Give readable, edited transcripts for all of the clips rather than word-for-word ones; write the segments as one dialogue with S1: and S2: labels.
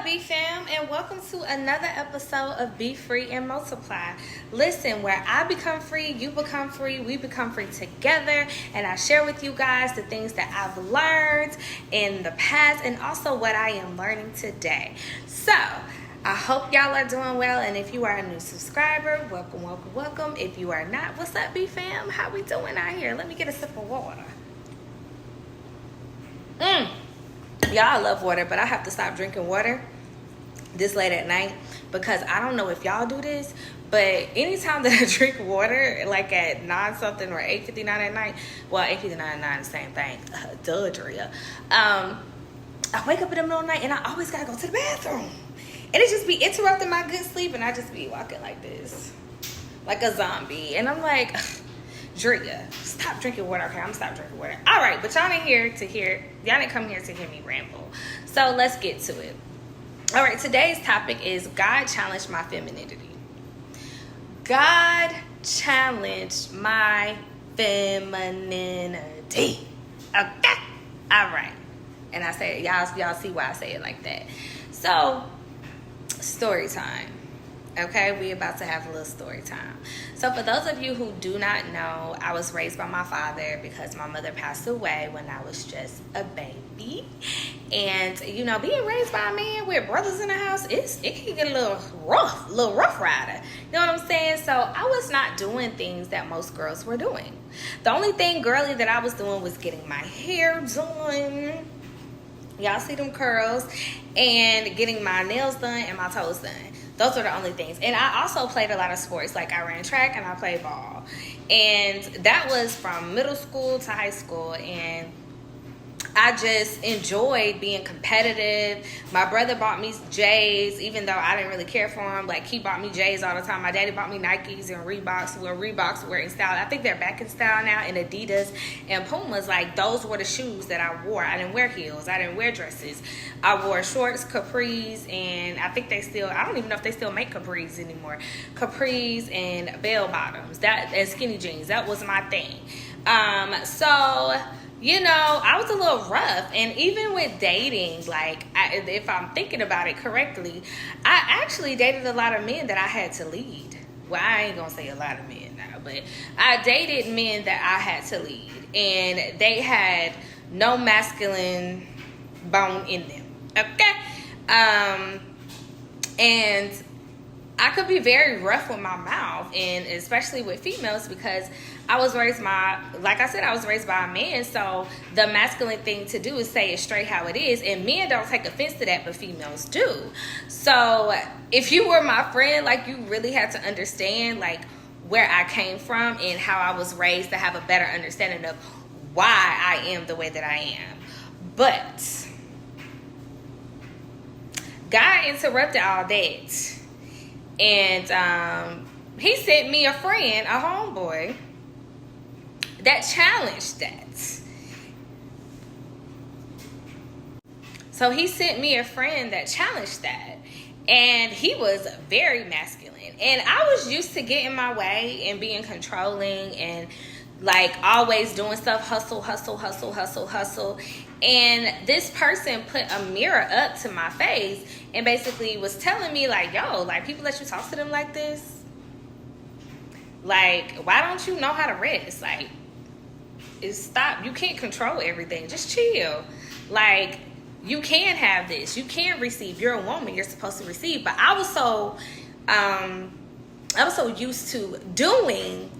S1: B fam, and welcome to another episode of Be Free and Multiply. Listen, where I become free, you become free, we become free together, and I share with you guys the things that I've learned in the past and also what I am learning today. So I hope y'all are doing well, and if you are a new subscriber, welcome, welcome, welcome. If you are not, what's up, B fam? How we doing out here? Let me get a sip of water. Y'all, I love water, but I have to stop drinking water this late at night because I don't know if y'all do this, but anytime that I drink water, like at 9 something or 8:59 at night, well, 8:59 at night, the same thing, duh, Drea. I wake up in the middle of the night and I always gotta go to the bathroom. And it just be interrupting my good sleep, and I just be walking like this, like a zombie. And I'm like, Drea, stop drinking water. Okay, I'm gonna stop drinking water. All right, but y'all didn't come here to hear me ramble. So let's get to it. All right, today's topic is God challenged my femininity. God challenged my femininity. Okay, all right. And I say, y'all see why I say it like that. So, story time. Okay, we about to have a little story time. So for those of you who do not know, I was raised by my father because my mother passed away when I was just a baby. And you know, being raised by a man with brothers in the house, it can get a little rough rider. You know what I'm saying? So I was not doing things that most girls were doing. The only thing girly that I was doing was getting my hair done. Y'all see them curls, and getting my nails done and my toes done. Those are the only things. And I also played a lot of sports. Like I ran track and I played ball. And that was from middle school to high school. And I just enjoyed being competitive. My brother bought me J's, even though I didn't really care for him. Like, he bought me J's all the time. My daddy bought me Nikes and Reeboks. Well, Reeboks were in style. I think they're back in style now. And Adidas and Pumas, like, those were the shoes that I wore. I didn't wear heels. I didn't wear dresses. I wore shorts, capris, and I think I don't even know if they still make capris anymore. Capris and bell bottoms, and skinny jeans. That was my thing. So, you know, I was a little rough. And even with dating, like, if I'm thinking about it correctly, I actually dated a lot of men that I had to lead. Well, I ain't gonna say a lot of men now, but I dated men that I had to lead, and they had no masculine bone in them. Okay? And I could be very rough with my mouth, and especially with females, because I was raised by a man, so the masculine thing to do is say it straight how it is, and men don't take offense to that, but females do. So if you were my friend, like, you really had to understand, like, where I came from and how I was raised to have a better understanding of why I am the way that I am. But God interrupted all that. And he sent me a friend, a homeboy, that challenged that. So he sent me a friend that challenged that. And he was very masculine. And I was used to getting my way and being controlling and, like, always doing stuff, hustle. And this person put a mirror up to my face and basically was telling me, like, yo, like, people let you talk to them like this? Like, why don't you know how to rest? Like, stop. You can't control everything. Just chill. Like, you can have this. You can receive. You're a woman. You're supposed to receive. But I was so used to doing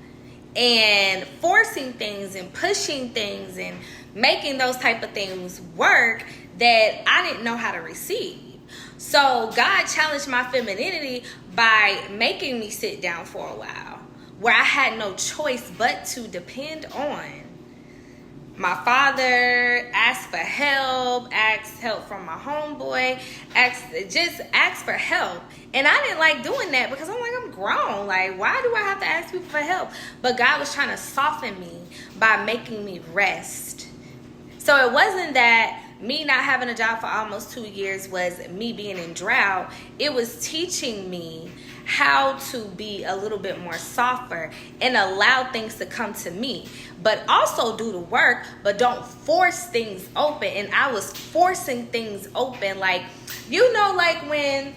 S1: and forcing things and pushing things and making those type of things work that I didn't know how to receive. So God challenged my femininity by making me sit down for a while, where I had no choice but to depend on my father, ask for help, ask help from my homeboy, ask for help. And I didn't like doing that because I'm like, I'm grown. Like, why do I have to ask people for help? But God was trying to soften me by making me rest. So it wasn't that me not having a job for almost 2 years was me being in drought. It was teaching me how to be a little bit more softer and allow things to come to me, but also do the work, but don't force things open. And I was forcing things open, like, you know, like when,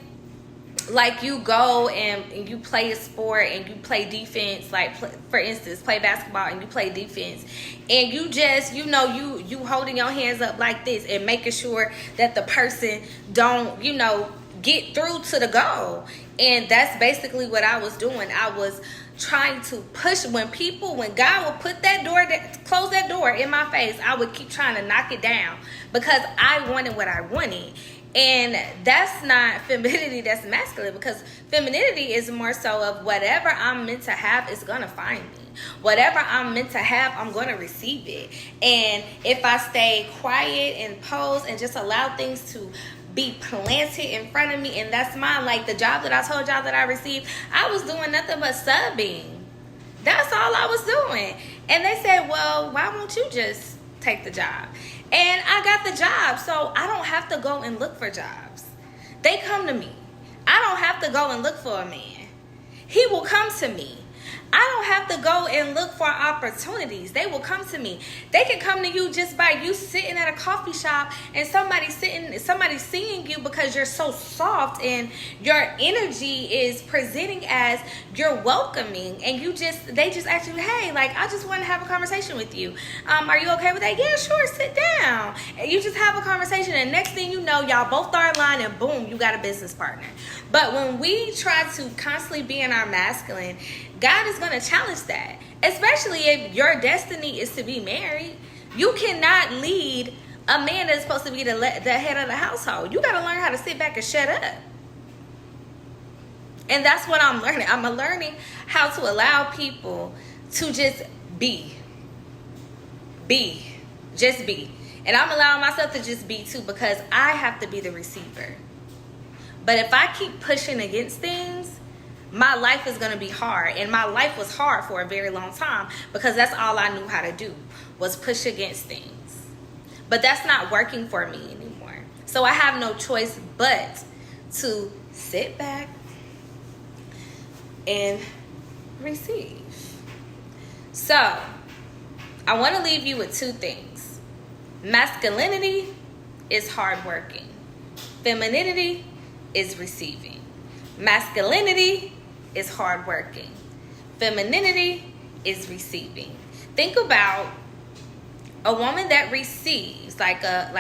S1: like, you go and you play a sport and you play defense, like, for instance, play basketball and you play defense, and you just, you know, you holding your hands up like this and making sure that the person don't, you know, get through to the goal. And that's basically what I was doing. I was trying to push. When God would put that door, close that door in my face, I would keep trying to knock it down because I wanted what I wanted. And that's not femininity, that's masculine, because femininity is more so of whatever I'm meant to have is going to find me. Whatever I'm meant to have, I'm going to receive it. And if I stay quiet and pose and just allow things to be planted in front of me, and that's mine, like the job that I told y'all that I received, I was doing nothing but subbing. That's all I was doing. And they said, well, why won't you just take the job? And I got the job, so I don't have to go and look for jobs. They come to me. I don't have to go and look for a man. He will come to me. I don't have to go and look for opportunities. They will come to me. They can come to you just by you sitting at a coffee shop and somebody seeing you because you're so soft and your energy is presenting as you're welcoming, and they just ask you, hey, like, I just want to have a conversation with you. Are you okay with that? Yeah, sure, sit down. And you just have a conversation, and next thing you know, y'all both are aligned, and boom, you got a business partner. But when we try to constantly be in our masculine, God is going to challenge that, especially if your destiny is to be married. You cannot lead a man that's supposed to be the head of the household. You got to learn how to sit back and shut up. And that's what I'm learning. I'm learning how to allow people to just be. Just be. And I'm allowing myself to just be too, because I have to be the receiver. But if I keep pushing against things, my life is going to be hard. And my life was hard for a very long time because that's all I knew how to do, was push against things. But that's not working for me anymore. So I have no choice but to sit back and receive. So I want to leave you with two things. Masculinity is hardworking. Femininity is receiving. Masculinity is hardworking. Femininity is receiving. Think about a woman that receives, like a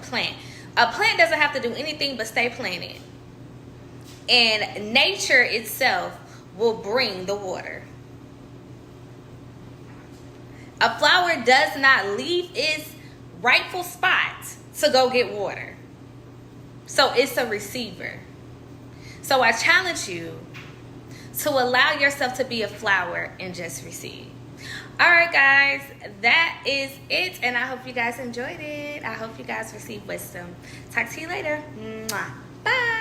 S1: plant. A plant doesn't have to do anything but stay planted. And nature itself will bring the water. A flower does not leave its rightful spot to go get water. So it's a receiver. So I challenge you to allow yourself to be a flower and just receive. All right, guys, that is it. And I hope you guys enjoyed it. I hope you guys received wisdom. Talk to you later. Mwah. Bye.